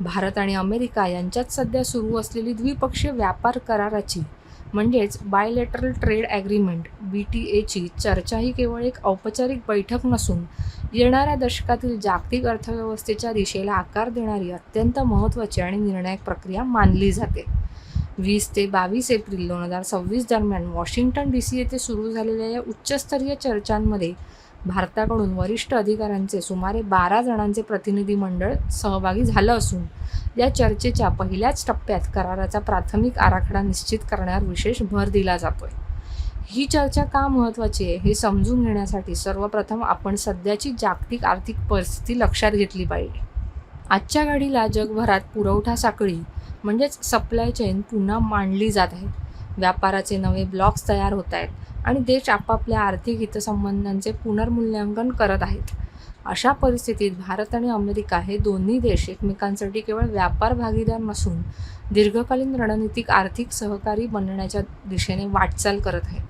भारत आणि अमेरिका यांच्यात सध्या सुरू असलेली द्विपक्षीय व्यापार कराराची म्हणजेच बायलॅटरल ट्रेड ॲग्रीमेंट BTAची चर्चा ही केवळ एक औपचारिक बैठक नसून येणाऱ्या दशकातील जागतिक अर्थव्यवस्थेच्या दिशेला आकार देणारी अत्यंत महत्त्वाची आणि निर्णायक प्रक्रिया मानली जाते. 20 ते 22 एप्रिल 2026 दरम्यान वॉशिंग्टन DC येथे सुरू झालेल्या या उच्चस्तरीय चर्चांमध्ये भारताकडून वरिष्ठ अधिकाऱ्यांचे सुमारे 12 जणांचे प्रतिनिधी मंडळ सहभागी झालं असून या चर्चेच्या पहिल्याच टप्प्यात कराराचा प्राथमिक आराखडा निश्चित करण्यावर विशेष भर दिला जातोय. ही चर्चा का महत्त्वाची आहे हे समजून घेण्यासाठी सर्वप्रथम आपण सध्याची जागतिक आर्थिक परिस्थिती लक्षात घेतली पाहिजे. आजच्या घडीला जगभरात पुरवठा साखळी म्हणजेच सप्लाय चेन पुन्हा मांडली जात आहे. व्यापाराचे नवे ब्लॉक्स तयार होत आहेत आणि देश आपापल्या आर्थिक हितसंबंधांचे पुनर्मूल्यांकन करत आहेत. अशा परिस्थितीत भारत आणि अमेरिका हे दोन्ही देश एकमेकांसाठी केवळ व्यापार भागीदार नसून दीर्घकालीन रणनीतिक आर्थिक सहकारी बनण्याच्या दिशेने वाटचाल करत आहेत.